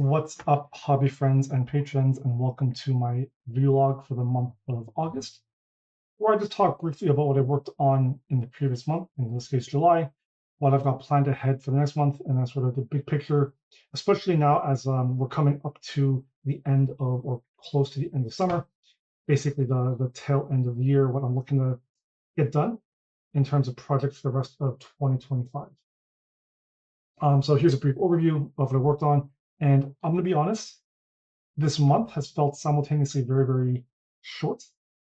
What's up, hobby friends and patrons, and welcome to my vlog for the month of August, where I just talk briefly about what I worked on in the previous month, in this case July, what I've got planned ahead for the next month, and then sort of the big picture, especially now as we're coming up to the end of, or close to the end of summer, basically the tail end of the year, what I'm looking to get done in terms of projects for the rest of 2025. So here's a brief overview of what I worked on. And I'm going to be honest, this month has felt simultaneously very, very short,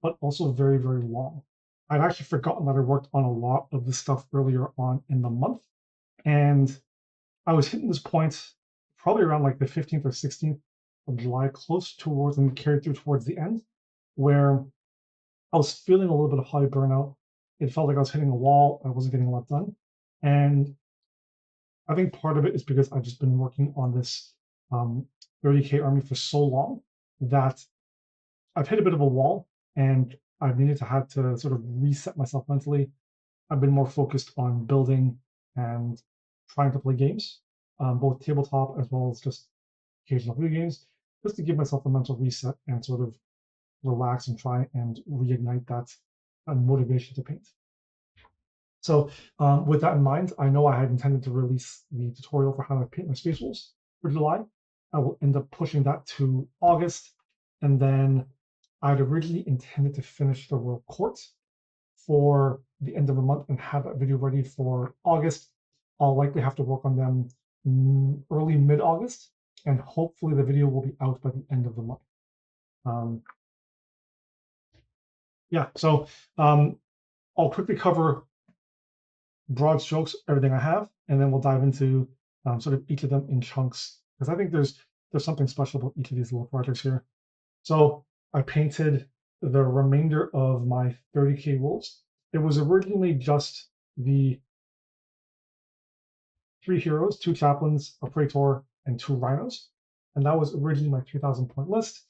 but also very, very long. I'd actually forgotten that I worked on a lot of this stuff earlier on in the month. And I was hitting this point probably around like the 15th or 16th of July, close towards and carried through towards the end, where I was feeling a little bit of high burnout. It felt like I was hitting a wall. I wasn't getting a lot done. And I think part of it is because I've just been working on this 30K army for so long that I've hit a bit of a wall and I've needed to have to sort of reset myself mentally. I've been more focused on building and trying to play games, both tabletop as well as just occasional video games, just to give myself a mental reset and sort of relax and try and reignite that motivation to paint. So with that in mind, I know I had intended to release the tutorial for how to paint my space wolves for July. I will end up pushing that to August. And then I'd originally intended to finish the Royal Court for the end of the month and have that video ready for August. I'll likely have to work on them early mid-August, and hopefully the video will be out by the end of the month. Yeah, so I'll quickly cover broad strokes, everything I have, and then we'll dive into sort of each of them in chunks, because I think there's something special about each of these little projects here. So I painted the remainder of my 30K wolves. It was originally just the 3 heroes, 2 chaplains, a praetor, and 2 rhinos, and that was originally my 3,000 point list.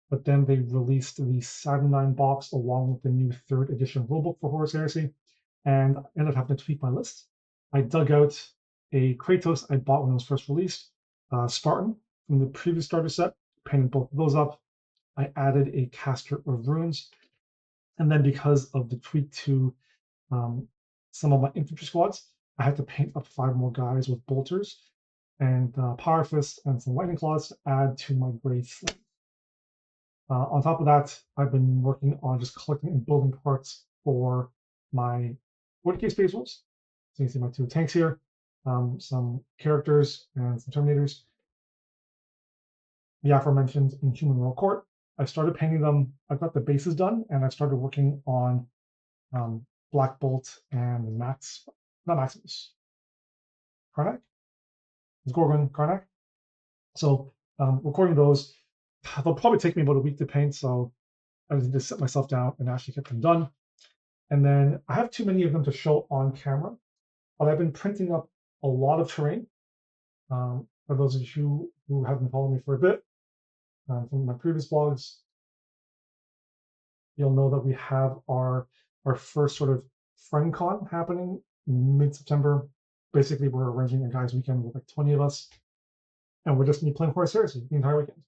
But then they released the Saturnine box along with the new 3rd edition rulebook for Horus Heresy, and I ended up having to tweak my list. I dug out a Kratos I bought when it was first released, Spartan from the previous starter set, painted both of those up. I added a caster of runes, and then because of the tweak to some of my infantry squads, I had to paint up 5 more guys with bolters and power fists and some lightning claws to add to my grade slate. On top of that, I've been working on just collecting and building parts for my 40K space wolves. So you can see my 2 tanks here, some characters and some Terminators. The aforementioned Inhuman Royal Court. I started painting them. I've got the bases done, and I've started working on Black Bolt and not Maximus. Karnak? It's Gorgon Karnak. So recording those, they'll probably take me about a week to paint, so I need to sit myself down and actually get them done. And then I have too many of them to show on camera, but I've been printing up a lot of terrain. For those of you who have been following me for a bit, from my previous blogs, you'll know that we have our first sort of friend con happening mid-September. Basically, we're arranging a guys' weekend with like 20 of us, and we're just going to be playing Horus Heresy the entire weekend.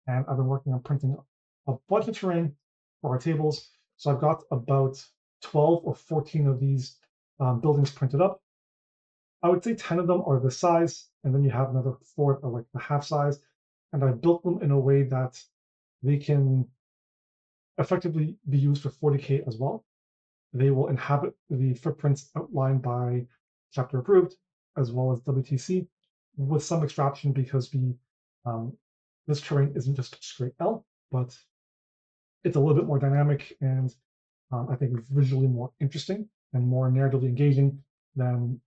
And I've been working on printing up a bunch of terrain for our tables. So I've got about 12 or 14 of these buildings printed up. I would say 10 of them are this size, and then you have another 4 that are like the half size. And I built them in a way that they can effectively be used for 40K as well. They will inhabit the footprints outlined by chapter approved, as well as WTC, with some extraction because this terrain isn't just straight L, but it's a little bit more dynamic and I think visually more interesting and more narratively engaging than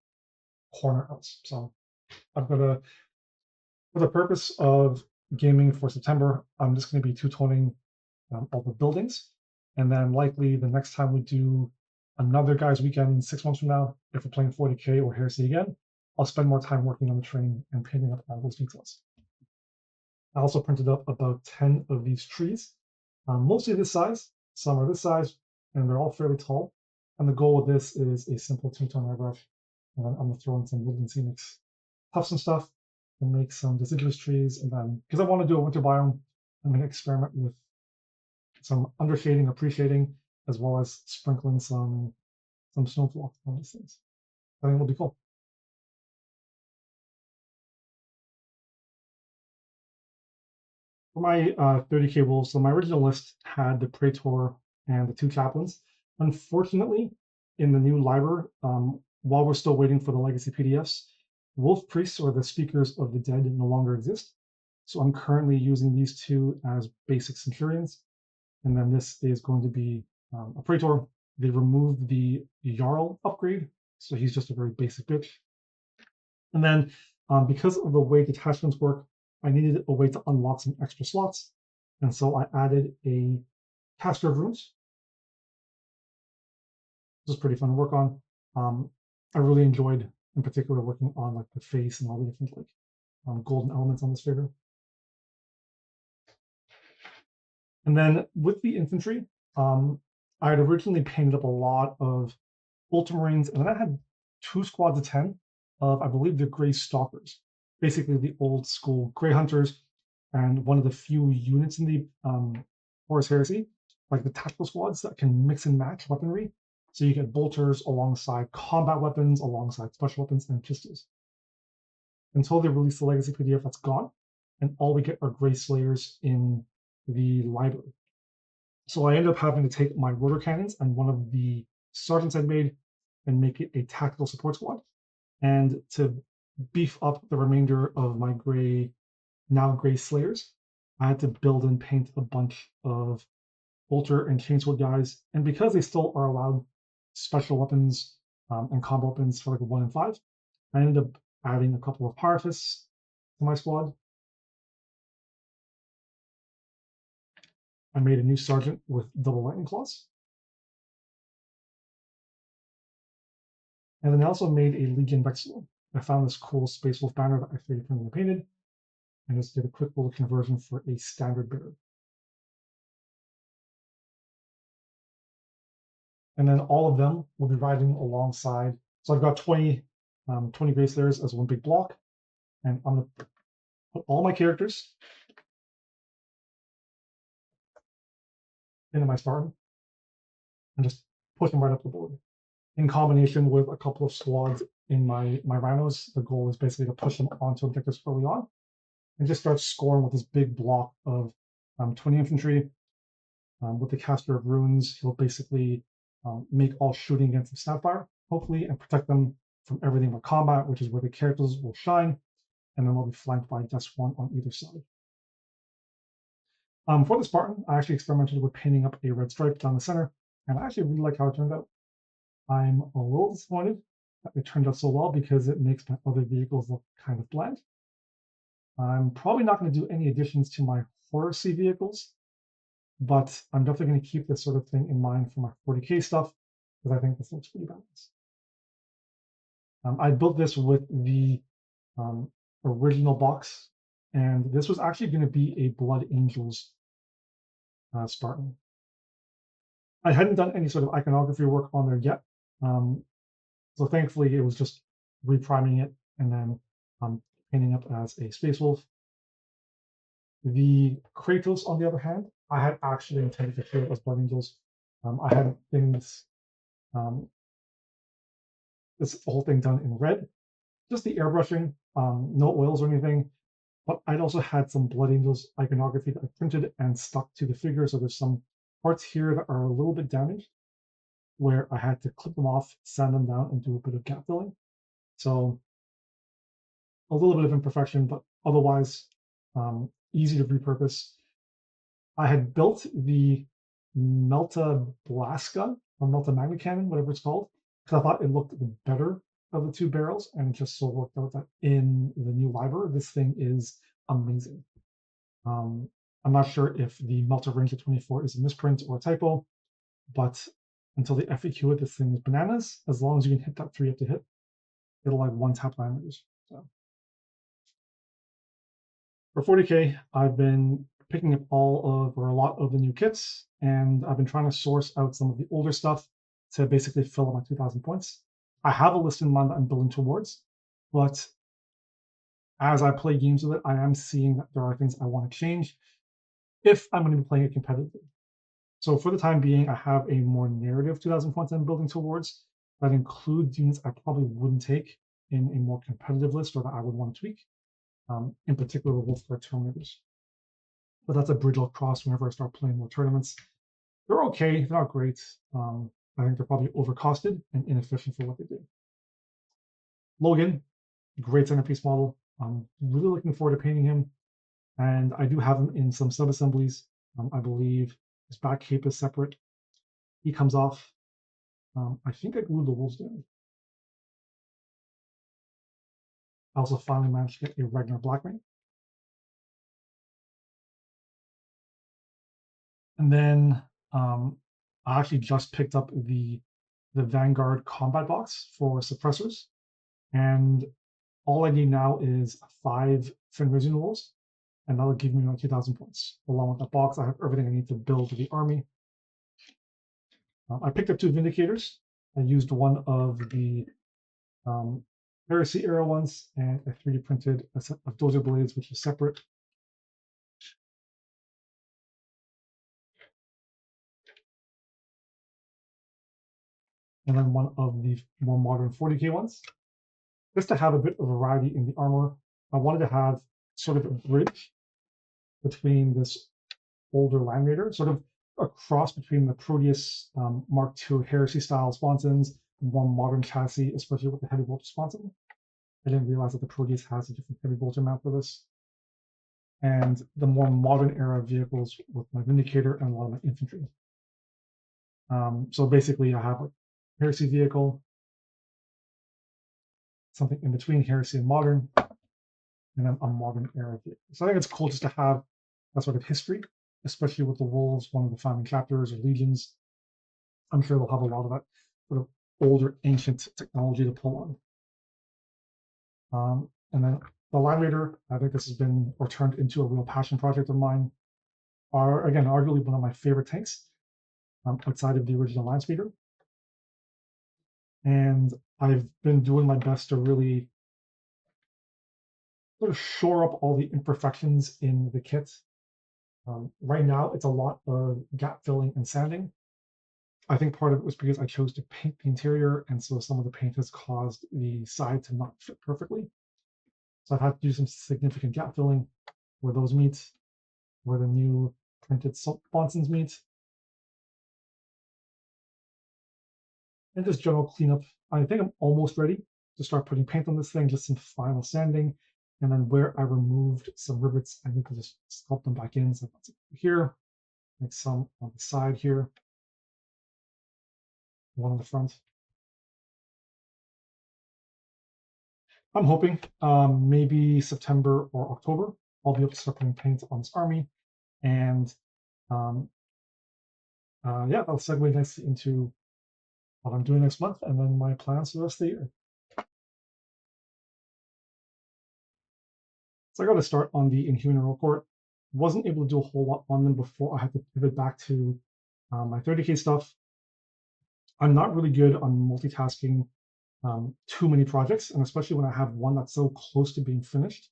corner Ls. So I've got for the purpose of gaming for September, I'm just going to be two-toning all the buildings. And then likely the next time we do another guys' weekend 6 months from now, if we're playing 40K or Heresy again, I'll spend more time working on the terrain and painting up all those details. I also printed up about 10 of these trees, mostly this size. Some are this size, and they're all fairly tall. And the goal with this is a simple two-tone airbrush. And I'm going to throw in some woodland scenics, puffs and stuff, and make some deciduous trees. And then, because I want to do a winter biome, I'm going to experiment with some undershading or pre-shading, as well as sprinkling some snowfall on these things. I think it'll be cool. For my 30K wolves, so my original list had the Praetor and the 2 chaplains. Unfortunately, in the new library, while we're still waiting for the legacy PDFs, wolf priests, or the speakers of the dead, no longer exist. So I'm currently using these 2 as basic centurions. And then this is going to be a Praetor. They removed the Jarl upgrade, so he's just a very basic bitch. And then because of the way detachments work, I needed a way to unlock some extra slots. And so I added a caster of runes. This is pretty fun to work on. I really enjoyed, in particular, working on like the face and all the different like golden elements on this figure. And then with the infantry, I had originally painted up a lot of ultramarines, and then I had 2 squads of 10 of, I believe, the Grey Stalkers, basically the old school Grey Hunters, and one of the few units in the Horus Heresy, like the tactical squads that can mix and match weaponry. So you get bolters alongside combat weapons, alongside special weapons, and pistols. Until they release the legacy PDF, that's gone, and all we get are Grey Slayers in the library. So I ended up having to take my rotor cannons and one of the sergeants I'd made and make it a tactical support squad. And to beef up the remainder of my now Grey Slayers, I had to build and paint a bunch of bolter and chainsword guys. And because they still are allowed special weapons and combo weapons for like a 1 and 5, I ended up adding a couple of Power Fists to my squad. I made a new sergeant with double lightning claws. And then I also made a Legion Vexillor. I found this cool Space Wolf banner that I 3D printed and painted, and just did a quick little conversion for a standard bearer. And then all of them will be riding alongside. So I've got 20 Grey Slayers as one big block, and I'm going to put all my characters into my Spartan and just push them right up the board. In combination with a couple of squads in my Rhinos, the goal is basically to push them onto objectives early on and just start scoring with this big block of 20 infantry. With the caster of runes, he'll basically make all shooting against the snapfire, hopefully, and protect them from everything but combat, which is where the characters will shine, and then they'll be flanked by Death Sworn on either side. For the Spartan, I actually experimented with painting up a red stripe down the center, and I actually really like how it turned out. I'm a little disappointed that it turned out so well because it makes my other vehicles look kind of bland. I'm probably not going to do any additions to my Horus vehicles, but I'm definitely going to keep this sort of thing in mind for my 40K stuff because I think this looks pretty balanced. I built this with the original box, and this was actually going to be a Blood Angels Spartan. I hadn't done any sort of iconography work on there yet, so thankfully it was just repriming it and then painting up as a Space Wolf. The Kratos, on the other hand, I had actually intended to create as Blood Angels. I had things, this whole thing done in red, just the airbrushing, no oils or anything. But I'd also had some Blood Angels iconography that I printed and stuck to the figure. So there's some parts here that are a little bit damaged, where I had to clip them off, sand them down, and do a bit of gap filling. So a little bit of imperfection, but otherwise easy to repurpose. I had built the Melta Blast Gun or Melta Magna Cannon, whatever it's called, because I thought it looked better of the 2 barrels, and it just so worked out that in the new library, this thing is amazing. I'm not sure if the Melta Ranger 24 is a misprint or a typo, but until they FAQ it, this thing is bananas. As long as you can hit that 3 up to hit, it'll like 1-tap language. So for 40K, I've been picking up all of or a lot of the new kits, and I've been trying to source out some of the older stuff to basically fill up my 2,000 points. I have a list in mind that I'm building towards, but as I play games with it, I am seeing that there are things I want to change if I'm going to be playing it competitively. So for the time being, I have a more narrative 2,000 points I'm building towards that includes units I probably wouldn't take in a more competitive list or that I would want to tweak, in particular the Wolfguard Terminators. But that's a bridge I'll cross whenever I start playing more tournaments. They're okay, they're not great. I think they're probably overcosted and inefficient for what they do. Logan, great centerpiece model. I'm really looking forward to painting him. And I do have him in some sub-assemblies. I believe his back cape is separate. He comes off. I think I glued the wolves down. I also finally managed to get a Ragnar Blackmane. And then I actually just picked up the Vanguard combat box for suppressors. And all I need now is 5 Fenrisian wolves, and that'll give me around 2,000 points. Along with that box, I have everything I need to build the army. I picked up 2 Vindicators. I used one of the Heresy era ones, and I 3D printed a set of Dozer Blades, which is separate. And then one of the more modern 40k ones. Just to have a bit of variety in the armor, I wanted to have sort of a bridge between this older Land Raider, sort of a cross between the Proteus Mark II Heresy style sponsons and more modern chassis, especially with the heavy bolter sponson. I didn't realize that the Proteus has a different heavy bolter mount for this. And the more modern era vehicles with my Vindicator and a lot of my infantry. So basically, I have a Heresy vehicle, something in between Heresy and Modern, and then a Modern era vehicle. So I think it's cool just to have that sort of history, especially with the Wolves, one of the founding chapters or legions. I'm sure they'll have a lot of that sort of older, ancient technology to pull on. And then the Land Raider, I think this has been or turned into a real passion project of mine. Are again arguably one of my favorite tanks outside of the original Land Speeder. And I've been doing my best to really sort of shore up all the imperfections in the kit. Right now, it's a lot of gap filling and sanding. I think part of it was because I chose to paint the interior, and so some of the paint has caused the side to not fit perfectly. So I've had to do some significant gap filling where those meet, where the new printed sponsons meet. And just general cleanup. I think I'm almost ready to start putting paint on this thing, just some final sanding. And then where I removed some rivets, I need to just sculpt them back in. So that's here, like some on the side here, one on the front. I'm hoping maybe September or October, I'll be able to start putting paint on this army. And yeah, that'll segue nicely into what I'm doing next month and then my plans for the rest of the year. So I got to start on the Inhuman Royal Court. Wasn't able to do a whole lot on them before I had to pivot back to my 30k stuff. I'm not really good on multitasking too many projects, and especially when I have one that's so close to being finished.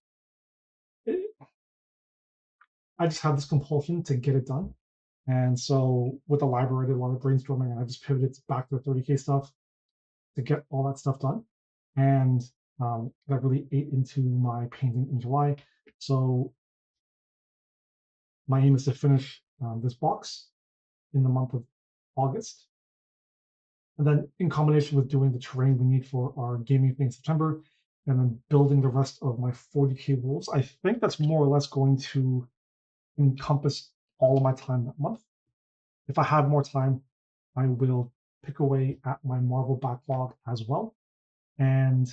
I just have this compulsion to get it done. And so with the library, I did a lot of brainstorming, and I just pivoted back to the 30k stuff to get all that stuff done. And that really ate into my painting in July. So my aim is to finish this box in the month of August. And then in combination with doing the terrain we need for our gaming thing in September, and then building the rest of my 40k wolves, I think that's more or less going to encompass all of my time that month. If I have more time, I will pick away at my Marvel backlog as well and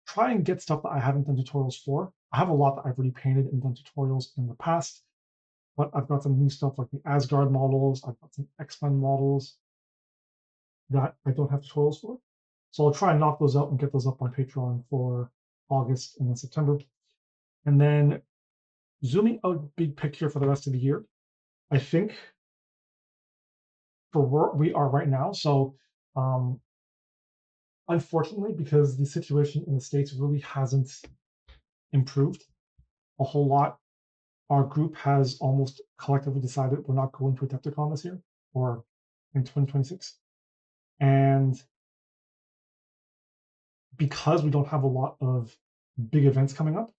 try and get stuff that I haven't done tutorials for. I have a lot that I've already painted and done tutorials in the past, but I've got some new stuff like the Asgard models, I've got some X-Men models that I don't have tutorials for. So I'll try and knock those out and get those up on Patreon for August and then September. And then zooming out big picture for the rest of the year, I think for where we are right now, so unfortunately, because the situation in the States really hasn't improved a whole lot, our group has almost collectively decided we're not going to Adepticon this year or in 2026. And because we don't have a lot of big events coming up,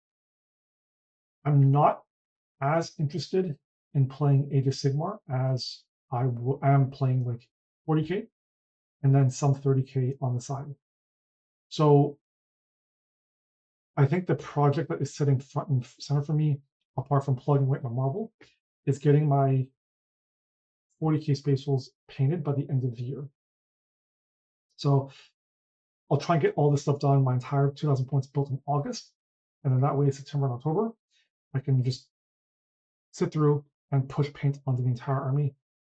I'm not as interested in playing Age of Sigmar as I am playing like 40K and then some 30K on the side. So I think the project that is sitting front and center for me, apart from plugging away my Marvel, is getting my 40K Space Wolves painted by the end of the year. So I'll try and get all this stuff done, my entire 2,000 points built in August. And then that way, September and October, I can just sit through and push paint onto the entire army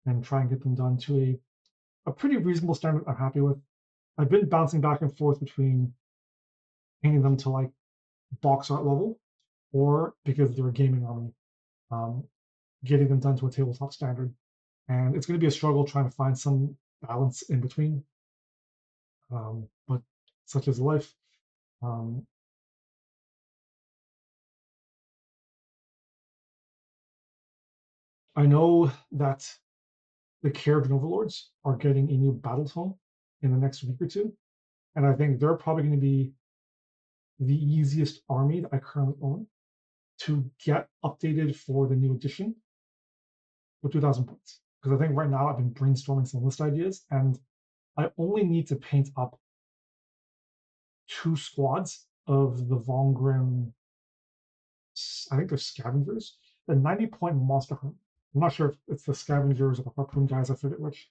and try and get them done to a pretty reasonable standard I'm happy with. I've been bouncing back and forth between painting them to like box art level or because they're a gaming army, getting them done to a tabletop standard. And it's going to be a struggle trying to find some balance in between. But such is life. I know that the Carriage Overlords are getting a new battle tome in the next week or two. And I think they're probably going to be the easiest army that I currently own to get updated for the new edition with 2,000 points. Because I think right now I've been brainstorming some list ideas and I only need to paint up 2 squads of the Von Grimm, I think they're scavengers, the 90-point monster hunt. I'm not sure if it's the scavengers or the harpoon guys, I forget which.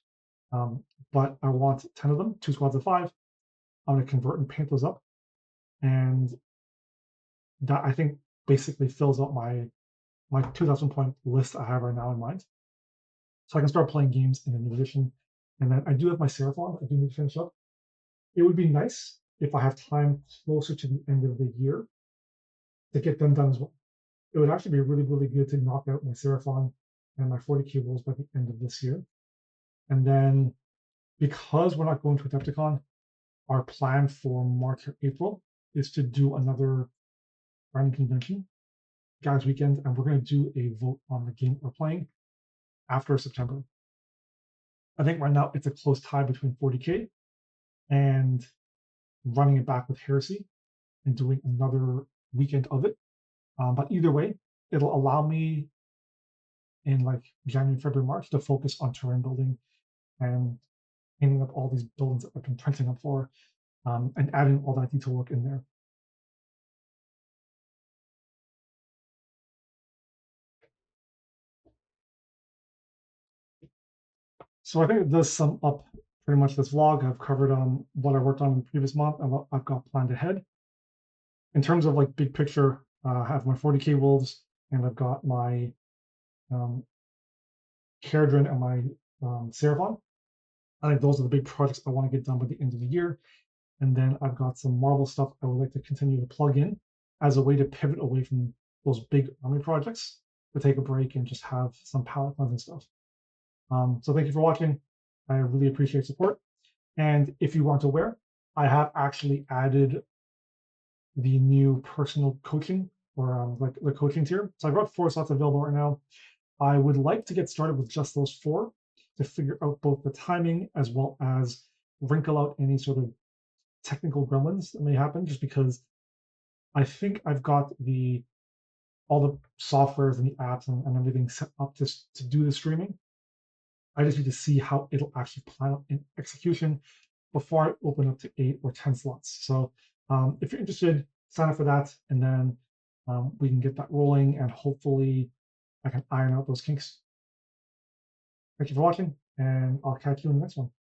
But I want 10 of them, 2 squads of 5. I'm going to convert and paint those up. And that I think basically fills out my 2,000 point list I have right now in mind. So I can start playing games in a new edition. And then I do have my Seraphon I do need to finish up. It would be nice if I have time closer to the end of the year to get them done as well. It would actually be really, really good to knock out my Seraphon and my 40K rolls by the end of this year. And then because we're not going to Adepticon, our plan for March or April is to do another running convention, guys weekend, and we're going to do a vote on the game we're playing after September. I think right now it's a close tie between 40K and running it back with Heresy and doing another weekend of it. But either way, it'll allow me in like January, February, March to focus on terrain building and painting up all these buildings that I've been printing up for, and adding all that detail work in there. So I think it does sum up pretty much this vlog. I've covered what I worked on in the previous month and what I've got planned ahead. In terms of like big picture, I have my 40K wolves and I've got my Caradrin and my Seraphon. I think those are the big projects I want to get done by the end of the year. And then I've got some Marvel stuff I would like to continue to plug in as a way to pivot away from those big army projects, to take a break and just have some palette cleansing stuff. So thank you for watching. I really appreciate support. And if you weren't aware, I have actually added the new personal coaching or like the coaching tier. So I've got 4 slots available right now. I would like to get started with just those 4 to figure out both the timing as well as wrinkle out any sort of technical gremlins that may happen, just because I think I've got all the softwares and the apps and everything set up to do the streaming. I just need to see how it'll actually plan out in execution before I open up to 8 or 10 slots. So if you're interested, sign up for that, and then we can get that rolling, and hopefully I can iron out those kinks. Thank you for watching, and I'll catch you in the next one.